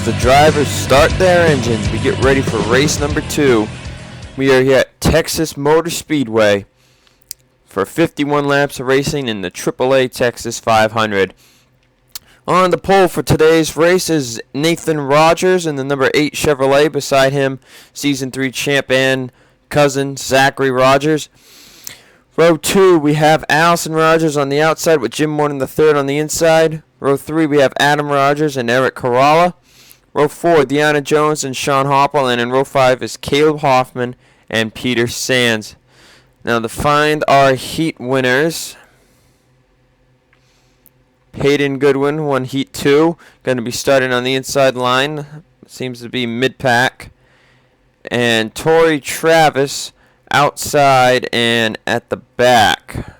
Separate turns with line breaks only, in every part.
the drivers start their engines, we get ready for race number 2. We are here at Texas Motor Speedway for 51 laps of racing in the AAA Texas 500. On the pole for today's race is Nathan Rogers in the number 8 Chevrolet. Beside him, Season 3 champ and cousin Zachary Rogers. Row 2, we have Allison Rogers on the outside with Jim Morton III on the inside. Row 3, we have Adam Rogers and Eric Corolla. Row 4, Deanna Jones and Sean Hoppel. And in row 5 is Caleb Hoffman and Peter Sands. Now to find our heat winners. Hayden Goodwin won Heat 2. Going to be starting on the inside line. Seems to be mid-pack. And Tori Travis outside and at the back.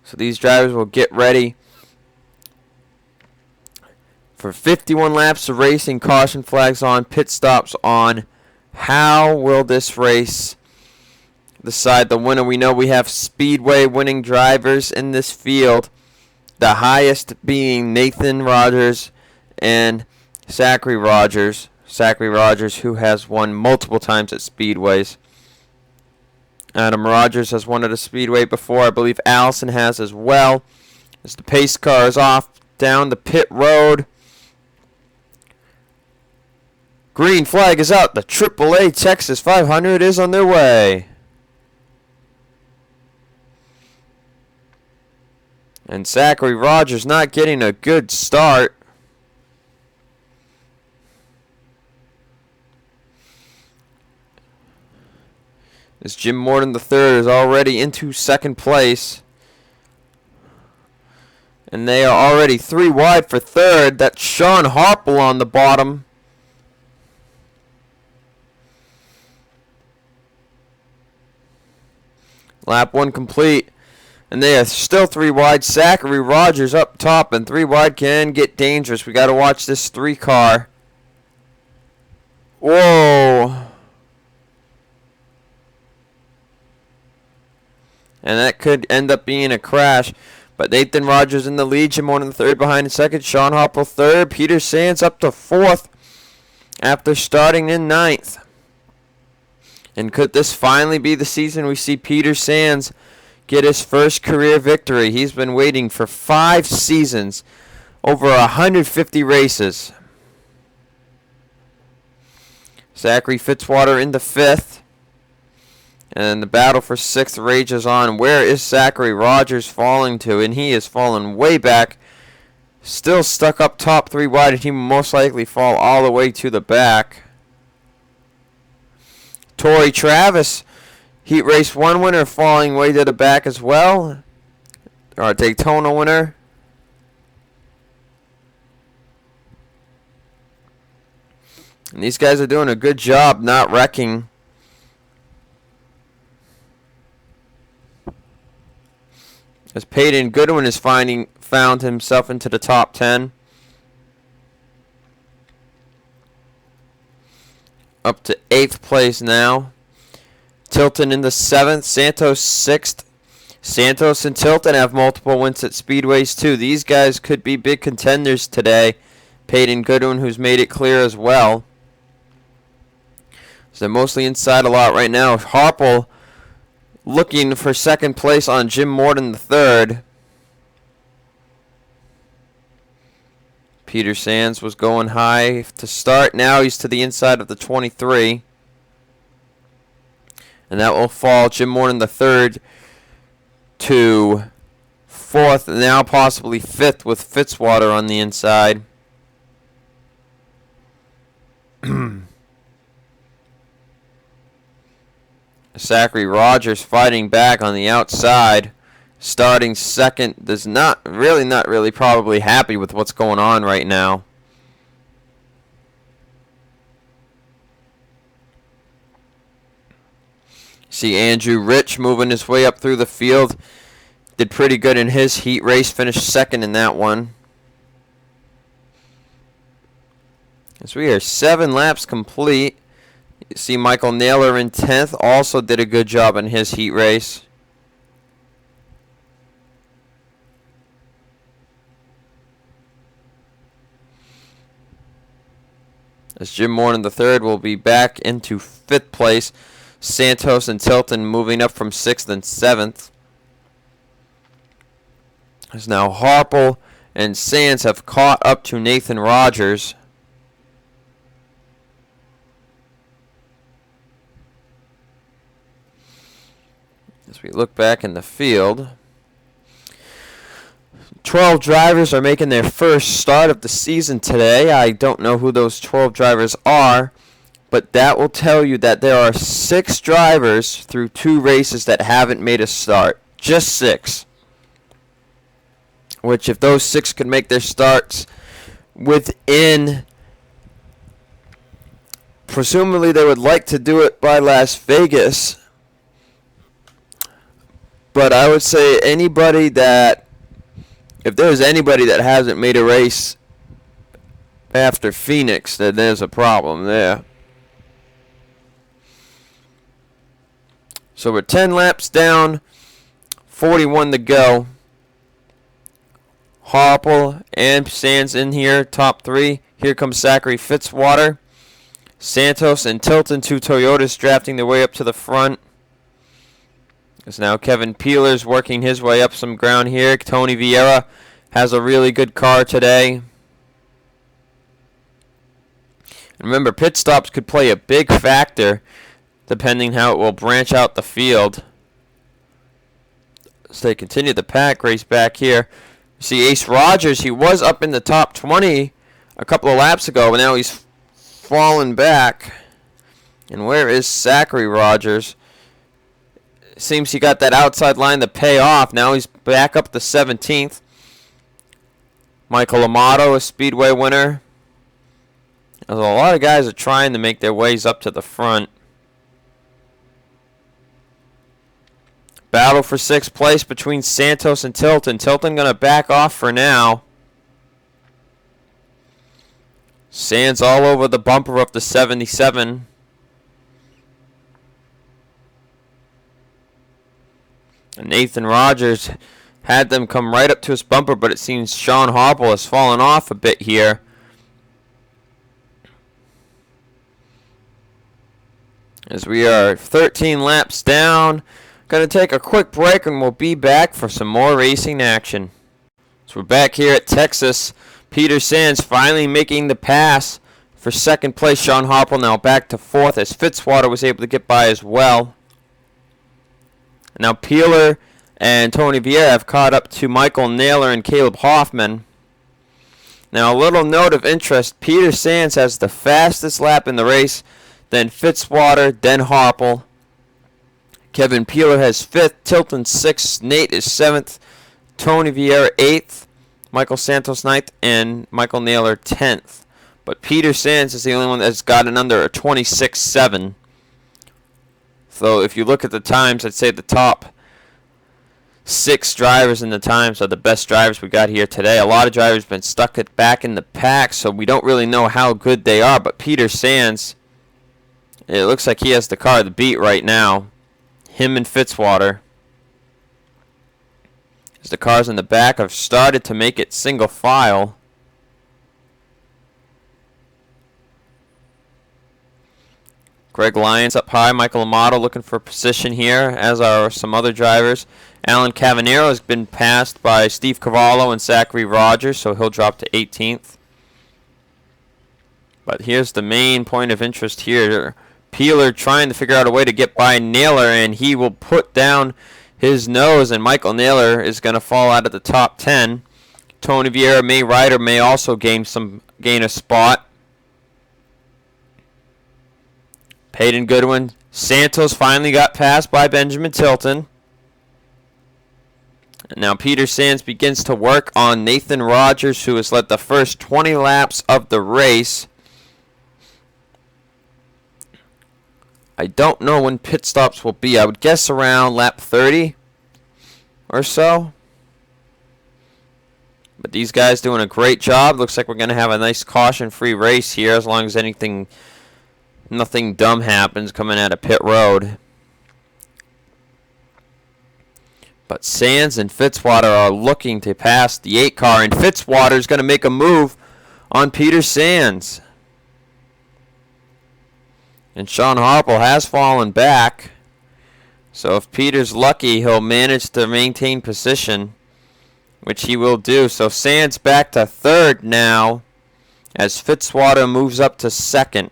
So these drivers will get ready for 51 laps of racing. Caution flags on. Pit stops on. How will this race decide the winner? We know we have Speedway winning drivers in this field, the highest being Nathan Rogers and Zachary Rogers. Zachary Rogers, who has won multiple times at Speedways. Adam Rogers has won at a Speedway before. I believe Allison has as well. As the pace car is off down the pit road. Green flag is out. The AAA Texas 500 is on their way. And Zachary Rogers not getting a good start. As Jim Morton III is already into second place. And they are already 3 wide for third. That's Sean Harple on the bottom. Lap 1 complete. And they are still 3 wide. Zachary Rogers up top, and 3 wide can get dangerous. We got to watch this 3 car. Whoa. And that could end up being a crash. But Nathan Rogers in the lead. Jim Morton in third, behind in second. Sean Hoppel third. Peter Sands up to fourth after starting in ninth. And could this finally be the season we see Peter Sands get his first career victory? He's been waiting for 5 seasons, over 150 races. Zachary Fitzwater in the 5th. And the battle for 6th rages on. Where is Zachary Rogers falling to? And he is falling way back. Still stuck up top 3 wide, and he will most likely fall all the way to the back. Tori Travis, Heat Race 1 winner, falling way to the back as well. Our Daytona winner. And these guys are doing a good job not wrecking. As Peyton Goodwin is found himself into the top 10. Up to 8th place now. Tilton in the 7th. Santos 6th. Santos and Tilton have multiple wins at Speedways too. These guys could be big contenders today. Peyton Goodwin, who's made it clear as well. So they're mostly inside a lot right now. Harple looking for second place on Jim Morton III. Peter Sands was going high to start. Now he's to the inside of the 23. And that will fall Jim Morton III to 4th, and now possibly 5th with Fitzwater on the inside. Zachary Rogers fighting back on the outside, starting second. Does not really probably happy with what's going on right now. See Andrew Rich moving his way up through the field. Did pretty good in his heat race, finished second in that one. As we are 7 laps complete. You see Michael Naylor in 10th, also did a good job in his heat race. as Jim Morton III will be back into 5th place. Santos and Tilton moving up from 6th and 7th. As now Harple and Sands have caught up to Nathan Rogers. As we look back in the field, 12 drivers are making their first start of the season today. I don't know who those 12 drivers are, but that will tell you that there are 6 drivers through 2 races that haven't made a start. Just 6. Which, if those 6 could make their starts within, presumably they would like to do it by Las Vegas. But I would say anybody that, if there's anybody that hasn't made a race after Phoenix, then there's a problem there. So we're 10 laps down, 41 to go. Harple and Sands in here, top 3. Here comes Zachary Fitzwater. Santos and Tilton, 2 Toyotas, drafting their way up to the front. As now Kevin Peeler's working his way up some ground here. Tony Vieira has a really good car today. And remember, pit stops could play a big factor depending how it will branch out the field. As they continue the pack race back here. You see Ace Rogers, he was up in the top 20 a couple of laps ago, but now he's fallen back. And where is Zachary Rogers? Seems he got that outside line to pay off. Now he's back up to 17th. Michael Amato, a Speedway winner. As a lot of guys are trying to make their ways up to the front. Battle for 6th place between Santos and Tilton. Tilton going to back off for now. Sands all over the bumper up to 77. And Nathan Rogers had them come right up to his bumper, but it seems Sean Harple has fallen off a bit here. As we are 13 laps down, going to take a quick break and we'll be back for some more racing action. So we're back here at Texas. Peter Sands finally making the pass for 2nd place. Sean Harple now back to 4th as Fitzwater was able to get by as well. Now Peeler and Tony Vieira have caught up to Michael Naylor and Caleb Hoffman. Now a little note of interest, Peter Sands has the fastest lap in the race, then Fitzwater, then Harple. Kevin Peeler has 5th, Tilton 6th, Nate is 7th, Tony Vieira 8th, Michael Santos 9th, and Michael Naylor 10th. But Peter Sands is the only one that's gotten under a 26.7. So if you look at the times, I'd say the top 6 drivers in the times are the best drivers we got here today. A lot of drivers have been stuck back in the pack, so we don't really know how good they are. But Peter Sands, it looks like he has the car to beat right now. Him and Fitzwater. As the cars in the back have started to make it single file. Greg Lyons up high. Michael Amato looking for position here, as are some other drivers. Alan Cavanero has been passed by Steve Cavallo and Zachary Rogers, so he'll drop to 18th. But here's the main point of interest here. Peeler trying to figure out a way to get by Naylor, and he will put down his nose, and Michael Naylor is going to fall out of the top 10. Tony Vieira may ride or may also gain a spot. Peyton Goodwin. Santos finally got passed by Benjamin Tilton. And now Peter Sands begins to work on Nathan Rogers, who has led the first 20 laps of the race. I don't know when pit stops will be. I would guess around lap 30 or so. But these guys doing a great job. Looks like we're going to have a nice caution-free race here, as long as nothing dumb happens coming out of pit road. But Sands and Fitzwater are looking to pass the 8 car, and Fitzwater is going to make a move on Peter Sands. And Sean Harple has fallen back. So if Peter's lucky, he'll manage to maintain position, which he will do. So Sands back to third now as Fitzwater moves up to second.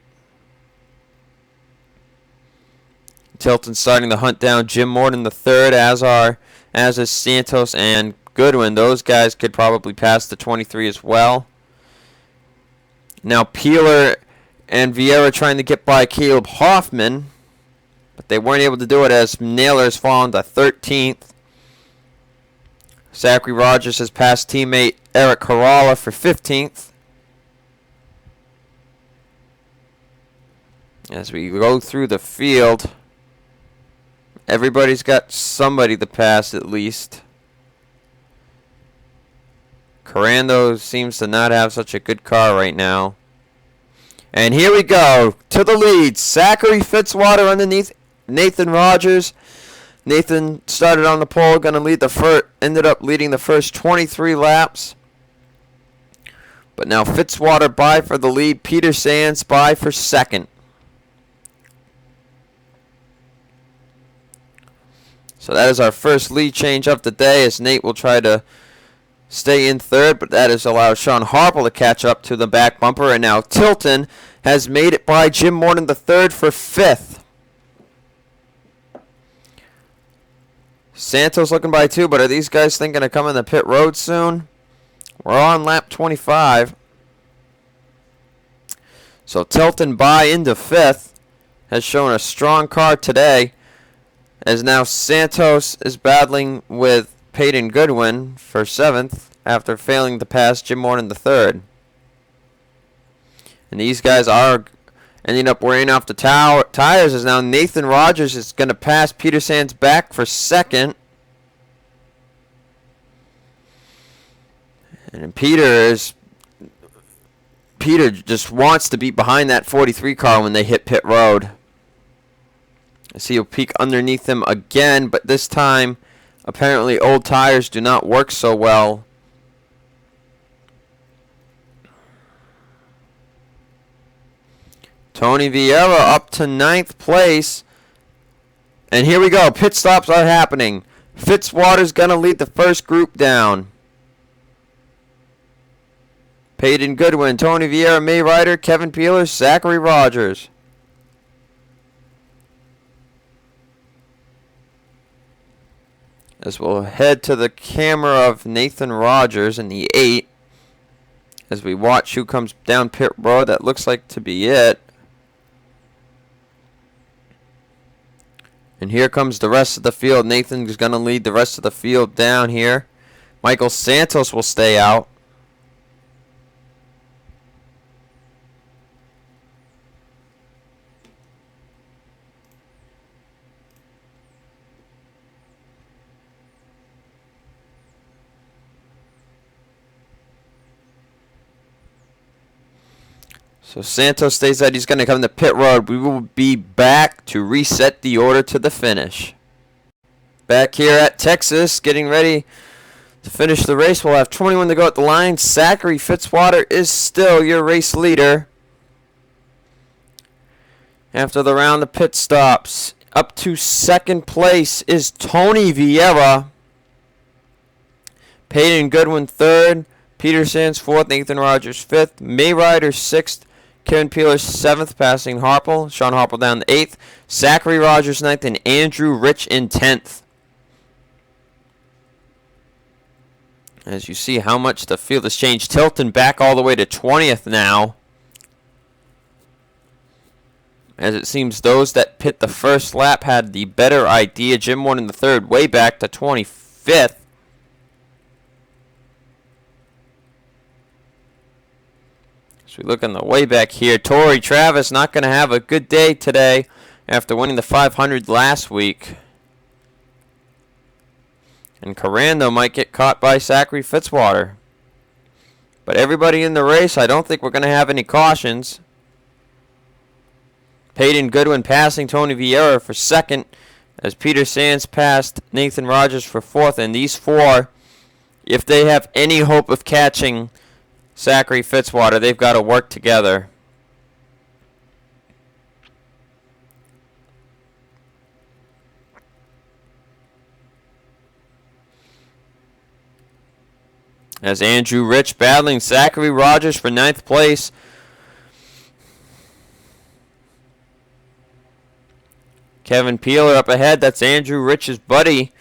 Tilton starting to hunt down Jim Morton the third, as is Santos and Goodwin. Those guys could probably pass the 23 as well. Now Peeler and Vieira trying to get by Caleb Hoffman, but they weren't able to do it as Naylor has fallen to 13th. Zachary Rogers has passed teammate Eric Caralla for 15th. As we go through the field, everybody's got somebody to pass at least. Corando seems to not have such a good car right now. And here we go to the lead. Zachary Fitzwater underneath Nathan Rogers. Nathan started on the pole, going to lead the first, ended up leading the first 23 laps. But now Fitzwater by for the lead. Peter Sands by for second. So that is our first lead change of the day, as Nate will try to stay in third, but that has allowed Sean Harple to catch up to the back bumper, and now Tilton has made it by Jim Morton the third for fifth. Santos looking by two, but are these guys thinking of coming to pit road soon? We're on lap 25. So Tilton by into fifth, has shown a strong car today, as now Santos is battling with Peyton Goodwin for seventh after failing to pass Jim Morton the third. And these guys are ending up wearing off the tires, as now Nathan Rogers is going to pass Peter Sands back for second. And Peter just wants to be behind that 43 car when they hit pit road. I see he'll peek underneath him again, but this time apparently old tires do not work so well. Tony Vieira up to 9th place. And here we go. Pit stops are happening. Fitzwater's going to lead the first group down. Peyton Goodwin, Tony Vieira, May Ryder, Kevin Peeler, Zachary Rogers. As we'll head to the camera of Nathan Rogers in the 8. As we watch who comes down pit road. That looks like to be it. And here comes the rest of the field. Nathan is going to lead the rest of the field down here. Michael Santos will stay out. So Santos states that he's going to come to pit road. We will be back to reset the order to the finish. Back here at Texas, getting ready to finish the race. We'll have 21 to go at the line. Zachary Fitzwater is still your race leader. After the round of pit stops, up to second place is Tony Vieira. Peyton Goodwin third. Peter Sands fourth. Nathan Rogers fifth. May Ryder sixth. Kevin Peeler 7th, passing Harple. Sean Harple down to 8th. Zachary Rogers 9th, and Andrew Rich in 10th. As you see how much the field has changed. Tilton back all the way to 20th now. As it seems those that pit the first lap had the better idea. Jim Morton the third, way back to 25th. As we look on the way back here, Torrey Travis not going to have a good day today after winning the 500 last week. And Corando might get caught by Zachary Fitzwater. But everybody in the race, I don't think we're going to have any cautions. Peyton Goodwin passing Tony Vieira for second, as Peter Sands passed Nathan Rogers for fourth. And these four, if they have any hope of catching Zachary Fitzwater, they've got to work together. As Andrew Rich battling Zachary Rogers for 9th place. Kevin Peeler up ahead. That's Andrew Rich's buddy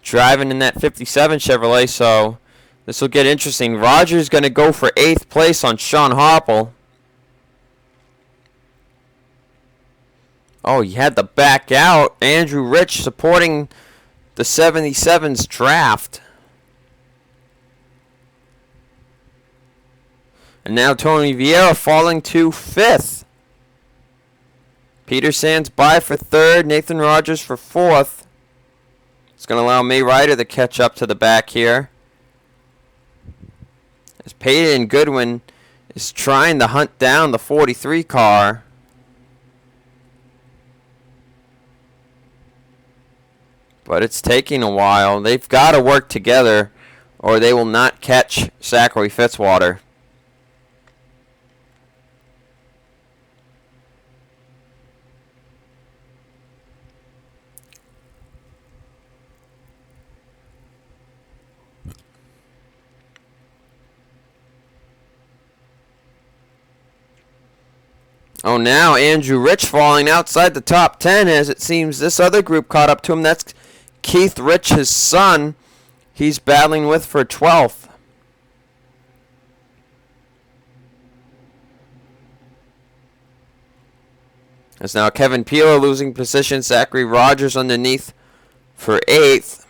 driving in that 57 Chevrolet. So this will get interesting. Rogers going to go for 8th place on Sean Harple. Oh, he had to back out. Andrew Rich supporting the 77's draft. And now Tony Vieira falling to 5th. Peter Sands by for 3rd. Nathan Rogers for 4th. It's going to allow May Ryder to catch up to the back here. As Peyton Goodwin is trying to hunt down the 43 car. But it's taking a while. They've got to work together or they will not catch Zachary Fitzwater. Oh, now Andrew Rich falling outside the top 10 as it seems this other group caught up to him. That's Keith Rich, his son. He's battling with for 12th. As now Kevin Peeler losing position. Zachary Rogers underneath for 8th.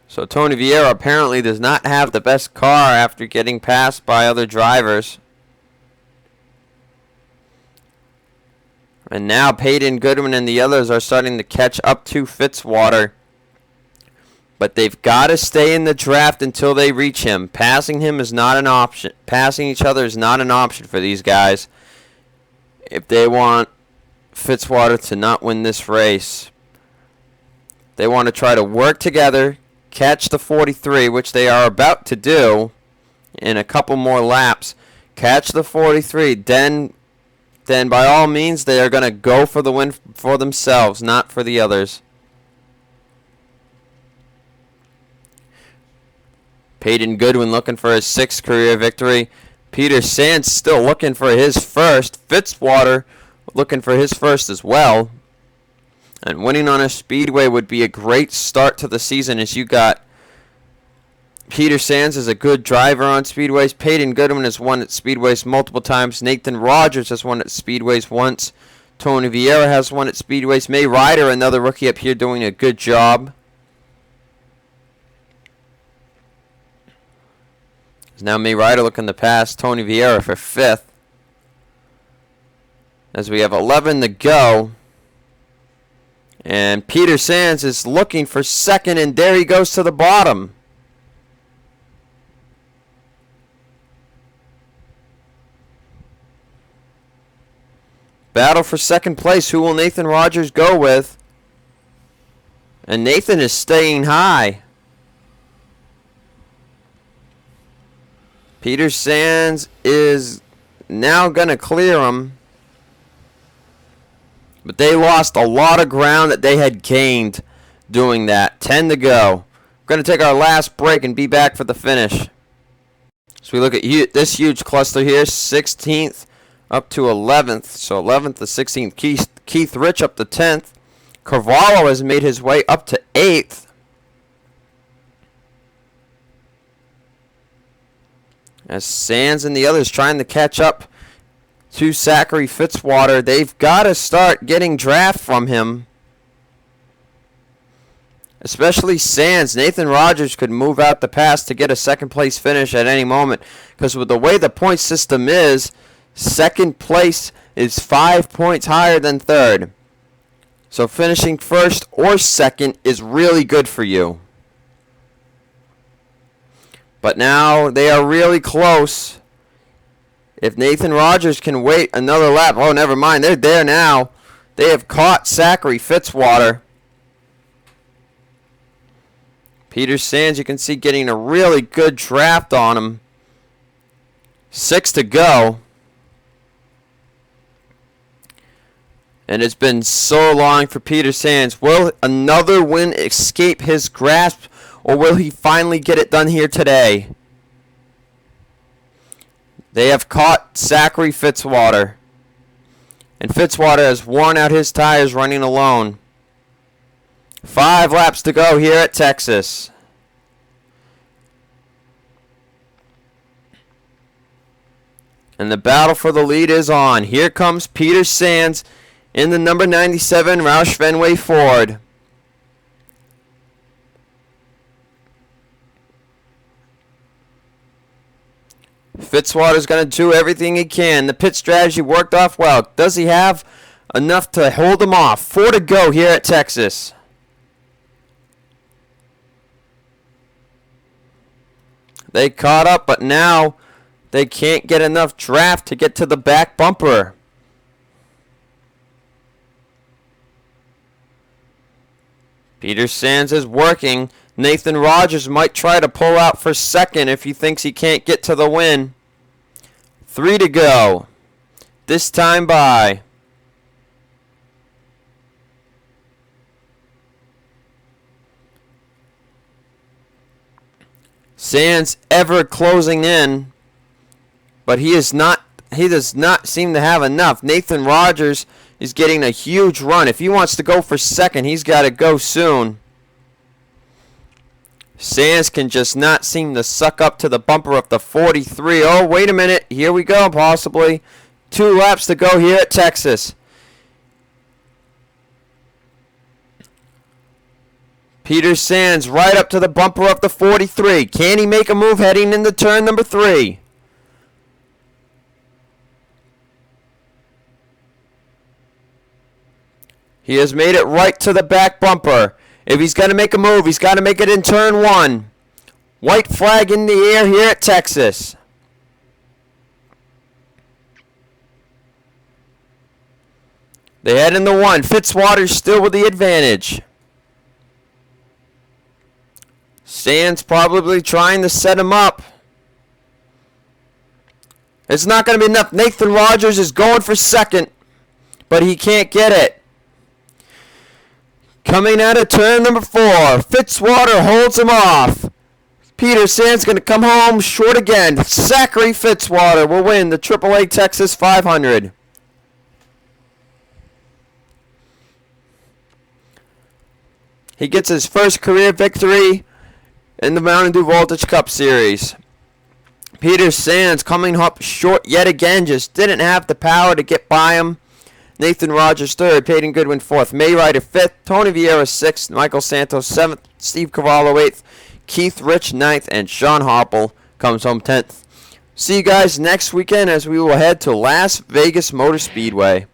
So Tony Vieira apparently does not have the best car after getting passed by other drivers. And now Peyton Goodwin and the others are starting to catch up to Fitzwater. But they've got to stay in the draft until they reach him. Passing him is not an option. Passing each other is not an option for these guys if they want Fitzwater to not win this race. They want to try to work together, catch the 43, which they are about to do in a couple more laps. Catch the 43, then by all means they are going to go for the win for themselves, not for the others. Peyton Goodwin looking for his 6th career victory. Peter Sands still looking for his first. Fitzwater looking for his first as well. And winning on a speedway would be a great start to the season, as you got Peter Sands is a good driver on speedways. Peyton Goodwin has won at speedways multiple times. Nathan Rogers has won at speedways once. Tony Vieira has won at speedways. May Ryder, another rookie up here, doing a good job. Now May Ryder looking to pass Tony Vieira for 5th. As we have 11 to go. And Peter Sands is looking for 2nd, and there he goes to the bottom. Battle for 2nd place. Who will Nathan Rogers go with? And Nathan is staying high. Peter Sands is now going to clear him. But they lost a lot of ground that they had gained doing that. 10 to go. We're going to take our last break and be back for the finish. So we look at this huge cluster here. 16th up to 11th. So 11th to 16th. Keith Rich up to 10th. Carvalho has made his way up to 8th. As Sands and the others trying to catch up to Zachary Fitzwater. They've got to start getting draft from him. Especially Sands. Nathan Rogers could move out the pass to get a 2nd place finish at any moment. Because with the way the point system is, 2nd place is 5 points higher than 3rd. So finishing 1st or 2nd is really good for you. But now they are really close. If Nathan Rogers can wait another lap. Oh, never mind. They're there now. They have caught Zachary Fitzwater. Peter Sands, you can see, getting a really good draft on him. 6 to go. And it's been so long for Peter Sands. Will another win escape his grasp? or will he finally get it done here today? They have caught Zachary Fitzwater. And Fitzwater has worn out his tires running alone. 5 laps to go here at Texas. And the battle for the lead is on. Here comes Peter Sands in the number 97 Roush Fenway Ford. Fitzwater's going to do everything he can. The pit strategy worked off well. Does he have enough to hold him off? 4 to go here at Texas. They caught up, but now they can't get enough draft to get to the back bumper. Peter Sands is working. Nathan Rogers might try to pull out for second if he thinks he can't get to the win. 3 to go. This time by. Sands ever closing in, but he does not seem to have enough. Nathan Rogers is getting a huge run. If he wants to go for second, he's got to go soon. Sands can just not seem to suck up to the bumper of the 43. Oh, wait a minute. Here we go, possibly. 2 laps to go here at Texas. Peter Sands right up to the bumper of the 43. Can he make a move heading into turn number 3? He has made it right to the back bumper. If he's going to make a move, he's got to make it in turn 1. White flag in the air here at Texas. They head into 1. Fitzwater still with the advantage. Sands probably trying to set him up. It's not going to be enough. Nathan Rogers is going for second, but he can't get it. Coming out of turn number 4, Fitzwater holds him off. Peter Sands going to come home short again. Zachary Fitzwater will win the AAA Texas 500. He gets his first career victory in the Mountain Dew Voltage Cup Series. Peter Sands coming up short yet again, just didn't have the power to get by him. Nathan Rogers 3rd, Peyton Goodwin 4th, May Ryder 5th, Tony Vieira 6th, Michael Santos 7th, Steve Cavallo 8th, Keith Rich 9th, and Sean Hopple comes home 10th. See you guys next weekend as we will head to Las Vegas Motor Speedway.